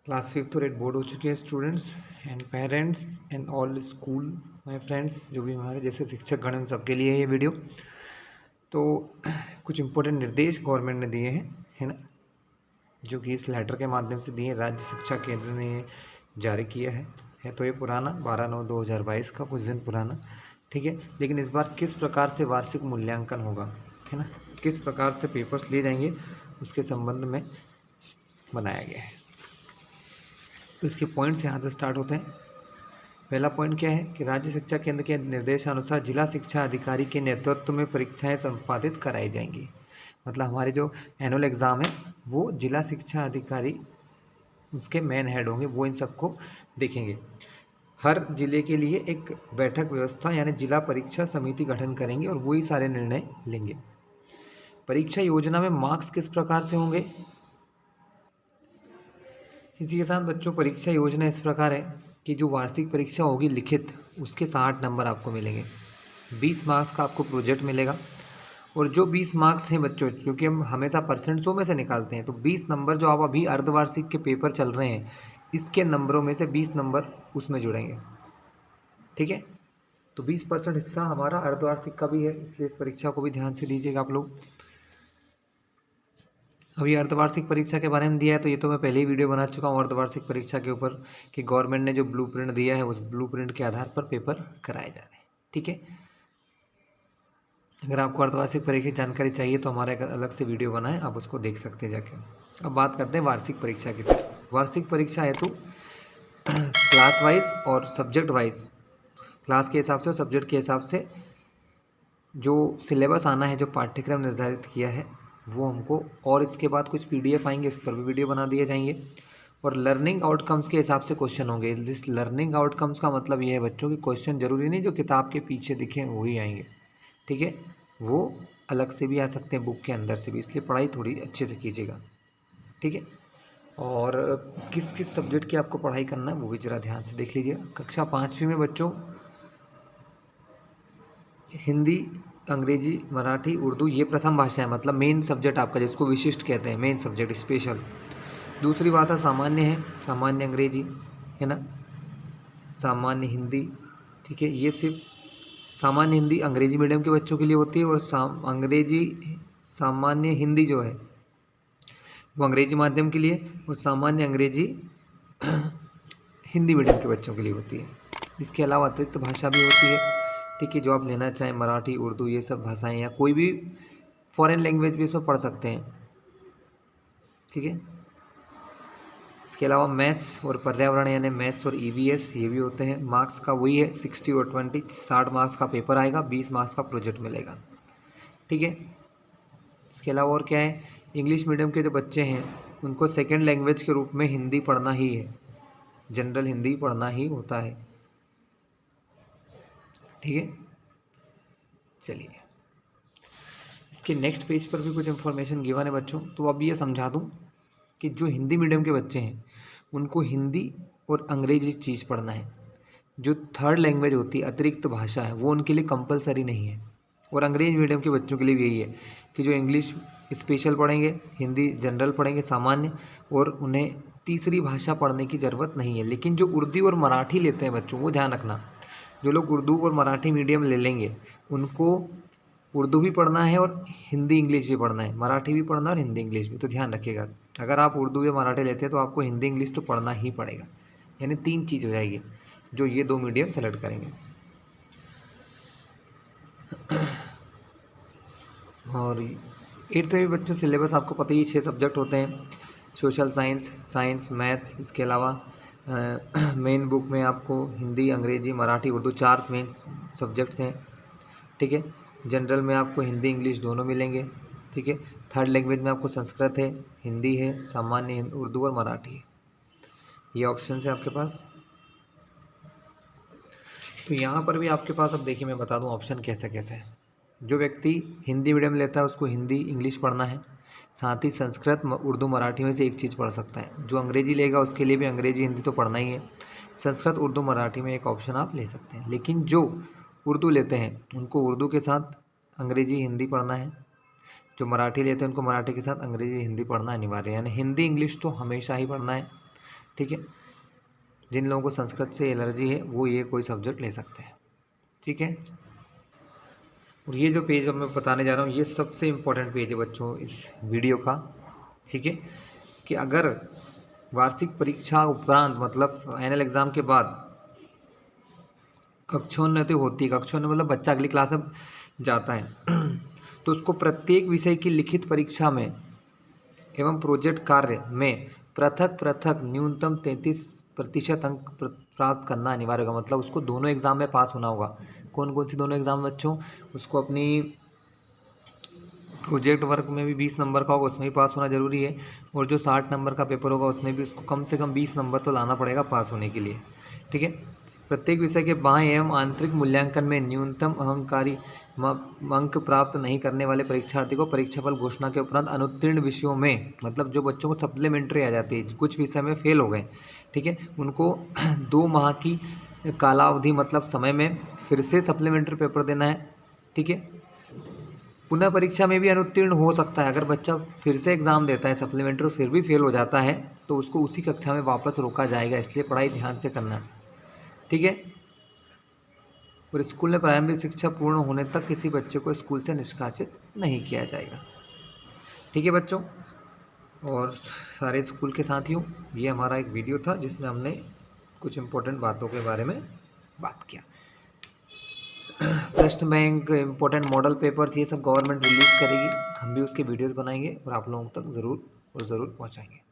Class fifth और 8 board हो चुके हैं students and parents and all school my friends, जो भी हमारे जैसे शिक्षक गण, उन सबके लिए है ये वीडियो। तो कुछ इंपॉर्टेंट निर्देश गवर्नमेंट ने दिए हैं, है ना, जो कि इस लेटर के माध्यम से दिए राज्य शिक्षा केंद्र ने जारी किया है तो ये पुराना 12/9/2022 का, कुछ दिन पुराना, ठीक है। लेकिन इस बार किस प्रकार से वार्षिक मूल्यांकन होगा, है ना, किस प्रकार से पेपर्स लिए जाएंगे, उसके संबंध में बनाया गया है। तो इसके पॉइंट्स यहाँ से स्टार्ट होते हैं। पहला पॉइंट क्या है कि राज्य शिक्षा केंद्र के निर्देशानुसार जिला शिक्षा अधिकारी के नेतृत्व में परीक्षाएं संपादित कराई जाएंगी। मतलब हमारे जो एनुअल एग्ज़ाम है वो जिला शिक्षा अधिकारी उसके मेन हेड होंगे, वो इन सबको देखेंगे। हर जिले के लिए एक बैठक व्यवस्था यानी जिला परीक्षा समिति गठन करेंगे और वही सारे निर्णय लेंगे। परीक्षा योजना में मार्क्स किस प्रकार से होंगे? इसी के साथ बच्चों परीक्षा योजना इस प्रकार है कि जो वार्षिक परीक्षा होगी लिखित, उसके 60 नंबर आपको मिलेंगे। 20 मार्क्स का आपको प्रोजेक्ट मिलेगा और जो 20 मार्क्स हैं बच्चों, क्योंकि हम हमेशा परसेंट 100 में से निकालते हैं, तो 20 नंबर जो आप अभी अर्धवार्षिक के पेपर चल रहे हैं इसके नंबरों में से 20 नंबर उसमें जुड़ेंगे, ठीक है। तो 20% हिस्सा हमारा अर्धवार्षिक का भी है, इसलिए इस परीक्षा को भी ध्यान से दीजिएगा आप लोग। अभी अर्धवार्षिक परीक्षा के बारे में दिया है तो ये तो मैं पहले ही वीडियो बना चुका हूँ अर्धवार्षिक परीक्षा के ऊपर, कि गवर्नमेंट ने जो ब्लूप्रिंट दिया है उस ब्लूप्रिंट के आधार पर पेपर कराए जा रहे हैं, ठीक है। अगर आपको अर्धवार्षिक परीक्षा की जानकारी चाहिए तो हमारा एक अलग से वीडियो बना है, आप उसको देख सकते हैं जाके। अब बात करते हैं वार्षिक परीक्षा की। वार्षिक परीक्षा हेतु क्लास वाइज और सब्जेक्ट वाइज, क्लास के हिसाब से और सब्जेक्ट के हिसाब से जो सिलेबस आना है, जो पाठ्यक्रम निर्धारित किया है वो हमको, और इसके बाद कुछ PDF आएंगे, इस पर भी वीडियो बना दिए जाएंगे। और लर्निंग आउटकम्स के हिसाब से क्वेश्चन होंगे। इस लर्निंग आउटकम्स का मतलब ये है बच्चों कि क्वेश्चन जरूरी नहीं जो किताब के पीछे दिखे वही आएंगे, ठीक है, वो अलग से भी आ सकते हैं बुक के अंदर से भी, इसलिए पढ़ाई थोड़ी अच्छे से कीजिएगा, ठीक है। और किस किस सब्जेक्ट की आपको पढ़ाई करना है वो भी ज़रा ध्यान से देख लीजिएगा। कक्षा 5वीं में बच्चों हिंदी, अंग्रेजी, मराठी, उर्दू ये प्रथम भाषा है, मतलब मेन सब्जेक्ट आपका, जिसको विशिष्ट कहते हैं, मेन सब्जेक्ट, स्पेशल। दूसरी भाषा सामान्य है, सामान्य अंग्रेजी, है ना, सामान्य हिंदी, ठीक है। ये सिर्फ सामान्य हिंदी अंग्रेजी मीडियम के बच्चों के लिए होती है, और अंग्रेजी सामान्य हिंदी जो है वो अंग्रेजी माध्यम के लिए, और सामान्य अंग्रेजी हिंदी मीडियम के बच्चों के लिए होती है। इसके अलावा अतिरिक्त भाषा भी होती है, ठीक है, जो आप लेना चाहें, मराठी, उर्दू, ये सब भाषाएं, या कोई भी फॉरेन लैंग्वेज भी इसमें पढ़ सकते हैं, ठीक है। इसके अलावा मैथ्स और पर्यावरण यानी मैथ्स और EVS ये भी होते हैं। मार्क्स का वही है 60 और 20, 60 मार्क्स का पेपर आएगा, 20 मार्क्स का प्रोजेक्ट मिलेगा, ठीक है। इसके अलावा और क्या है, इंग्लिश मीडियम के जो बच्चे हैं उनको सेकेंड लैंग्वेज के रूप में हिंदी पढ़ना ही है, जनरल हिंदी पढ़ना ही होता है, ठीक है। चलिए इसके नेक्स्ट पेज पर भी कुछ इन्फॉर्मेशन गिवन है बच्चों। तो अब ये समझा दूं कि जो हिंदी मीडियम के बच्चे हैं उनको हिंदी और अंग्रेजी चीज़ पढ़ना है। जो थर्ड लैंग्वेज होती है, अतिरिक्त भाषा है, वो उनके लिए कंपलसरी नहीं है। और अंग्रेजी मीडियम के बच्चों के लिए भी यही है कि जो इंग्लिश स्पेशल पढ़ेंगे, हिंदी जनरल पढ़ेंगे सामान्य, और उन्हें तीसरी भाषा पढ़ने की ज़रूरत नहीं है। लेकिन जो उर्दू और मराठी लेते हैं बच्चों, वो ध्यान रखना, जो लोग उर्दू और मराठी मीडियम ले लेंगे उनको उर्दू भी पढ़ना है और हिंदी इंग्लिश भी पढ़ना है, मराठी भी पढ़ना है और हिंदी इंग्लिश भी। तो ध्यान रखिएगा, अगर आप उर्दू या मराठी लेते हैं तो आपको हिंदी इंग्लिश तो पढ़ना ही पड़ेगा, यानी 3 चीज़ हो जाएगी जो ये 2 मीडियम सेलेक्ट करेंगे। और 8th में बच्चों सिलेबस आपको पता ही, 6 सब्जेक्ट होते हैं, सोशल साइंस, साइंस, मैथ्स। इसके अलावा मेन बुक में आपको हिंदी, अंग्रेजी, मराठी, उर्दू 4 मेन सब्जेक्ट्स हैं, ठीक है। जनरल में आपको हिंदी इंग्लिश दोनों मिलेंगे, ठीक है। थर्ड लैंग्वेज में आपको संस्कृत है, हिंदी है, सामान्य उर्दू और मराठी है, ये ऑप्शन है आपके पास। तो यहाँ पर भी आपके पास, अब देखिए मैं बता दूँ ऑप्शन कैसे कैसे है। जो व्यक्ति हिंदी मीडियम लेता है उसको हिंदी इंग्लिश पढ़ना है, साथ ही संस्कृत, उर्दू, मराठी में से एक चीज़ पढ़ सकता है। जो अंग्रेजी लेगा उसके लिए भी अंग्रेजी हिंदी तो पढ़ना ही है, संस्कृत, उर्दू, मराठी में एक ऑप्शन आप ले सकते हैं। लेकिन जो उर्दू लेते हैं उनको उर्दू के साथ अंग्रेजी हिंदी पढ़ना है, जो मराठी लेते हैं उनको मराठी के साथ अंग्रेजी हिंदी पढ़ना अनिवार्य है, यानी हिंदी इंग्लिश तो हमेशा ही पढ़ना है, ठीक है। जिन लोगों को संस्कृत से एलर्जी है वो ये कोई सब्जेक्ट ले सकते हैं, ठीक है। और ये जो पेज अब मैं बताने जा रहा हूँ ये सबसे इम्पोर्टेंट पेज है बच्चों इस वीडियो का, ठीक है। कि अगर वार्षिक परीक्षा उपरांत मतलब फाइनल एग्ज़ाम के बाद कक्षोन्नति होती है, कक्षोन्नति मतलब बच्चा अगली क्लास में जाता है तो उसको प्रत्येक विषय की लिखित परीक्षा में एवं प्रोजेक्ट कार्य में पृथक पृथक न्यूनतम 33% अंक प्राप्त करना अनिवार्य होगा। मतलब उसको दोनों एग्ज़ाम में पास होना होगा। कौन कौन सी दोनों एग्ज़ाम बच्चों? उसको अपनी प्रोजेक्ट वर्क में भी 20 नंबर का होगा, उसमें भी पास होना जरूरी है। और जो 60 नंबर का पेपर होगा उसमें भी उसको कम से कम 20 नंबर तो लाना पड़ेगा पास होने के लिए, ठीक है। प्रत्येक विषय के बाह्य एवं आंतरिक मूल्यांकन में न्यूनतम अहंकारी अंक प्राप्त नहीं करने वाले परीक्षार्थी को परीक्षाफल घोषणा के उपरांत अनुत्तीर्ण विषयों में, मतलब जो बच्चों को सप्लीमेंट्री आ जाती है, कुछ विषय में फेल हो गए, ठीक है, उनको 2 माह की कालावधि मतलब समय में फिर से सप्लीमेंट्री पेपर देना है, ठीक है। पुनः परीक्षा में भी अनुत्तीर्ण हो सकता है। अगर बच्चा फिर से एग्ज़ाम देता है सप्लीमेंट्री फिर भी फेल हो जाता है तो उसको उसी कक्षा में वापस रोका जाएगा। इसलिए पढ़ाई ध्यान से करना, ठीक है। और स्कूल में प्रारंभिक शिक्षा पूर्ण होने तक किसी बच्चे को स्कूल से निष्कासित नहीं किया जाएगा, ठीक है बच्चों। और सारे स्कूल के साथियों, ये हमारा एक वीडियो था जिसमें हमने कुछ इम्पोर्टेंट बातों के बारे में बात किया। प्रश्न बैंक, इम्पोर्टेंट मॉडल पेपर्स, ये सब गवर्नमेंट रिलीज़ करेगी, हम भी उसके वीडियोस बनाएंगे और आप लोगों तक ज़रूर पहुंचाएंगे।